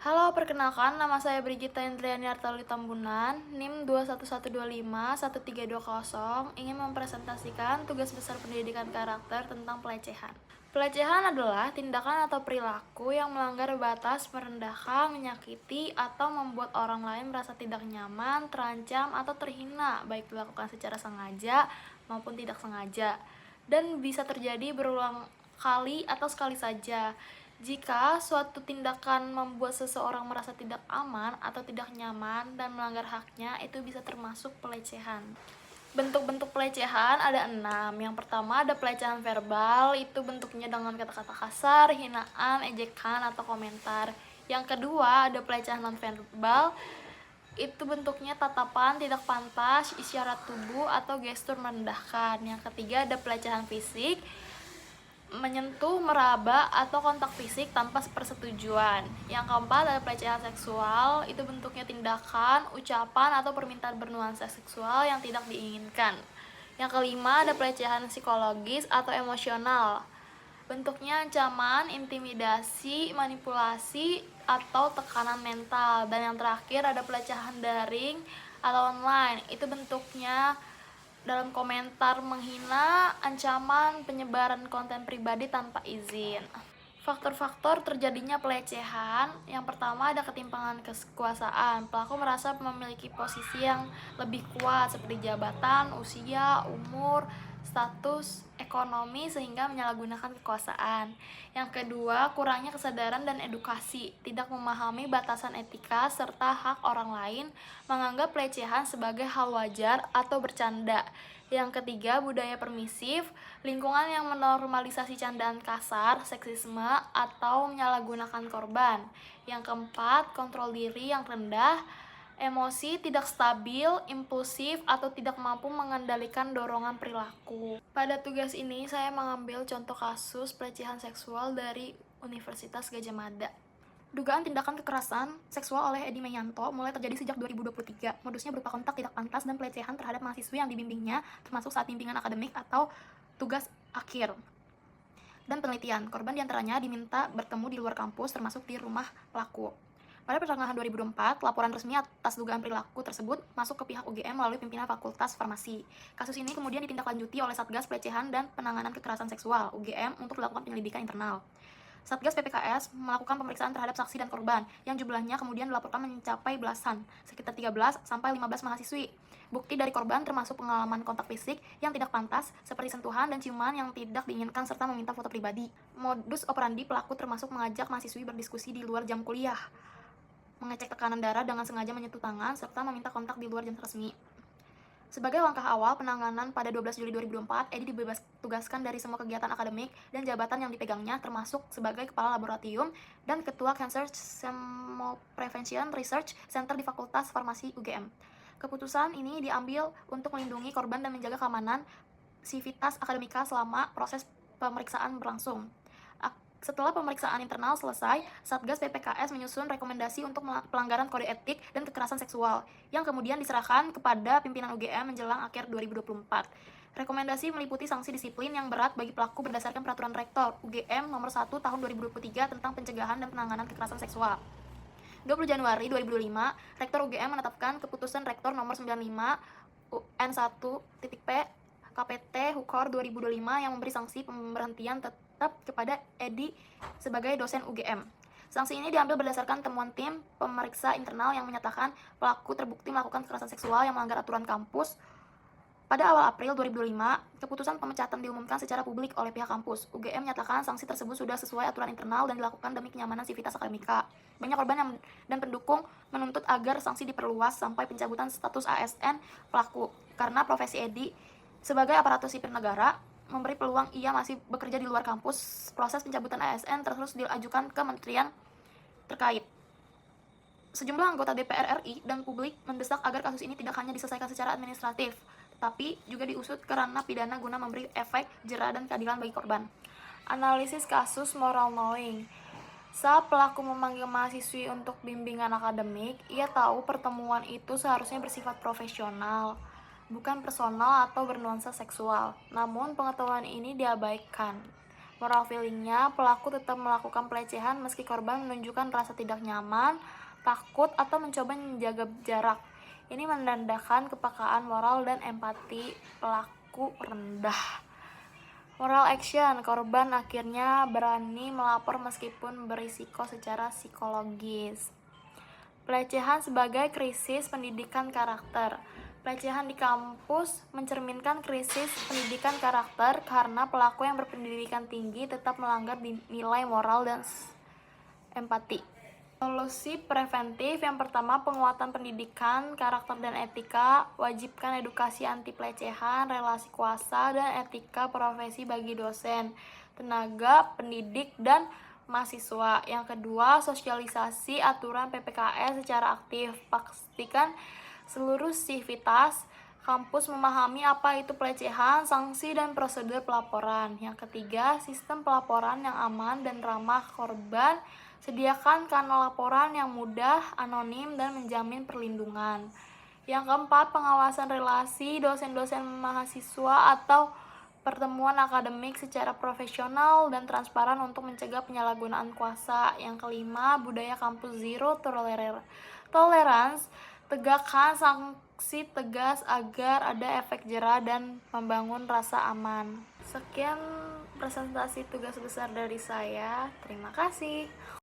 Halo, perkenalkan nama saya Brigita Indriani Artali Tambunan, NIM 211251320, ingin mempresentasikan tugas besar pendidikan karakter tentang pelecehan. Pelecehan adalah tindakan atau perilaku yang melanggar batas, merendahkan, menyakiti, atau membuat orang lain merasa tidak nyaman, terancam, atau terhina, baik dilakukan secara sengaja maupun tidak sengaja, dan bisa terjadi berulang kali atau sekali saja. Jika suatu tindakan membuat seseorang merasa tidak aman atau tidak nyaman dan melanggar haknya, itu bisa termasuk pelecehan. Bentuk-bentuk pelecehan ada 6. Yang pertama ada pelecehan verbal, itu bentuknya dengan kata-kata kasar, hinaan, ejekan, atau komentar. Yang kedua ada pelecehan non-verbal, itu bentuknya tatapan tidak pantas, isyarat tubuh, atau gestur merendahkan. Yang ketiga ada pelecehan fisik, menyentuh, meraba, atau kontak fisik tanpa persetujuan. Yang keempat ada pelecehan seksual, itu bentuknya tindakan, ucapan, atau permintaan bernuansa seksual yang tidak diinginkan. Yang kelima ada pelecehan psikologis atau emosional, bentuknya ancaman, intimidasi, manipulasi, atau tekanan mental. Dan yang terakhir ada pelecehan daring atau online, itu bentuknya dalam komentar menghina, ancaman, penyebaran konten pribadi tanpa izin. Faktor-faktor terjadinya pelecehan, yang pertama ada ketimpangan kekuasaan. Pelaku merasa memiliki posisi yang lebih kuat seperti jabatan, usia, umur, status ekonomi sehingga menyalahgunakan kekuasaan. Yang kedua, kurangnya kesadaran dan edukasi, tidak memahami batasan etika serta hak orang lain, menganggap pelecehan sebagai hal wajar atau bercanda. Yang ketiga, budaya permisif, lingkungan yang menormalisasi candaan kasar, seksisme, atau menyalahgunakan korban. Yang keempat, kontrol diri yang rendah, emosi tidak stabil, impulsif, atau tidak mampu mengendalikan dorongan perilaku. Pada tugas ini, saya mengambil contoh kasus pelecehan seksual dari Universitas Gadjah Mada. Dugaan tindakan kekerasan seksual oleh Edi Meyanto mulai terjadi sejak 2023. Modusnya berupa kontak tidak pantas dan pelecehan terhadap mahasiswi yang dibimbingnya, termasuk saat bimbingan akademik atau tugas akhir. Dan penelitian, korban diantaranya diminta bertemu di luar kampus, termasuk di rumah pelaku. Pada pertengahan 2024, laporan resmi atas dugaan perilaku tersebut masuk ke pihak UGM melalui pimpinan Fakultas Farmasi. Kasus ini kemudian ditindaklanjuti oleh Satgas Pelecehan dan Penanganan Kekerasan Seksual (UGM) untuk dilakukan penyelidikan internal. Satgas PPKS melakukan pemeriksaan terhadap saksi dan korban, yang jumlahnya kemudian dilaporkan mencapai belasan, sekitar 13 sampai 15 mahasiswi. Bukti dari korban termasuk pengalaman kontak fisik yang tidak pantas, seperti sentuhan dan ciuman yang tidak diinginkan serta meminta foto pribadi. Modus operandi pelaku termasuk mengajak mahasiswi berdiskusi di luar jam kuliah, mengecek tekanan darah dengan sengaja menyentuh tangan, serta meminta kontak di luar jam resmi. Sebagai langkah awal penanganan pada 12 Juli 2024, Edi dibebas tugaskan dari semua kegiatan akademik dan jabatan yang dipegangnya, termasuk sebagai Kepala Laboratorium dan Ketua Cancer Prevention Research Center di Fakultas Farmasi UGM. Keputusan ini diambil untuk melindungi korban dan menjaga keamanan sivitas akademika selama proses pemeriksaan berlangsung. Setelah pemeriksaan internal selesai, Satgas PPKS menyusun rekomendasi untuk pelanggaran kode etik dan kekerasan seksual, yang kemudian diserahkan kepada pimpinan UGM menjelang akhir 2024. Rekomendasi meliputi sanksi disiplin yang berat bagi pelaku berdasarkan Peraturan Rektor UGM Nomor 1 Tahun 2023 tentang pencegahan dan penanganan kekerasan seksual. 20 Januari 2005, Rektor UGM menetapkan Keputusan Rektor Nomor 95 UN1.P KPT Hukor 2025 yang memberi sanksi pemberhentian tetap kepada Edi sebagai dosen UGM. Sanksi ini diambil berdasarkan temuan tim pemeriksa internal yang menyatakan pelaku terbukti melakukan kekerasan seksual yang melanggar aturan kampus. Pada awal April 2005, keputusan pemecatan diumumkan secara publik oleh pihak kampus. UGM menyatakan sanksi tersebut sudah sesuai aturan internal dan dilakukan demi kenyamanan sivitas akademika. Banyak korban dan pendukung menuntut agar sanksi diperluas sampai pencabutan status ASN pelaku, karena profesi Edi sebagai aparatur sipil negara memberi peluang ia masih bekerja di luar kampus. Proses pencabutan ASN terus diajukan ke kementerian terkait. Sejumlah anggota DPR RI dan publik mendesak agar kasus ini tidak hanya diselesaikan secara administratif, tapi juga diusut ke ranah pidana guna memberi efek jera dan keadilan bagi korban. Analisis kasus moral knowing. Saat pelaku memanggil mahasiswi untuk bimbingan akademik, ia tahu pertemuan itu seharusnya bersifat profesional, bukan personal atau bernuansa seksual. Namun pengetahuan ini diabaikan. Moral feelingnya, pelaku tetap melakukan pelecehan meski korban menunjukkan rasa tidak nyaman, takut, atau mencoba menjaga jarak. Ini menandakan kepekaan moral dan empati pelaku rendah. Moral action, korban akhirnya berani melapor meskipun berisiko secara psikologis. Pelecehan sebagai krisis pendidikan karakter. Pelecehan di kampus mencerminkan krisis pendidikan karakter karena pelaku yang berpendidikan tinggi tetap melanggar nilai moral dan empati. Solusi preventif yang pertama, penguatan pendidikan, karakter dan etika, wajibkan edukasi anti pelecehan, relasi kuasa, dan etika profesi bagi dosen, tenaga pendidik, dan mahasiswa. Yang kedua, sosialisasi aturan PPKS secara aktif, pastikan seluruh sivitas kampus memahami apa itu pelecehan, sanksi, dan prosedur pelaporan. Yang ketiga, sistem pelaporan yang aman dan ramah korban. Sediakan kanal laporan yang mudah, anonim, dan menjamin perlindungan. Yang keempat, pengawasan relasi dosen-dosen mahasiswa atau pertemuan akademik secara profesional dan transparan untuk mencegah penyalahgunaan kuasa. Yang kelima, budaya kampus zero tolerance. Tegakkan sanksi tegas agar ada efek jera dan membangun rasa aman. Sekian presentasi tugas besar dari saya. Terima kasih.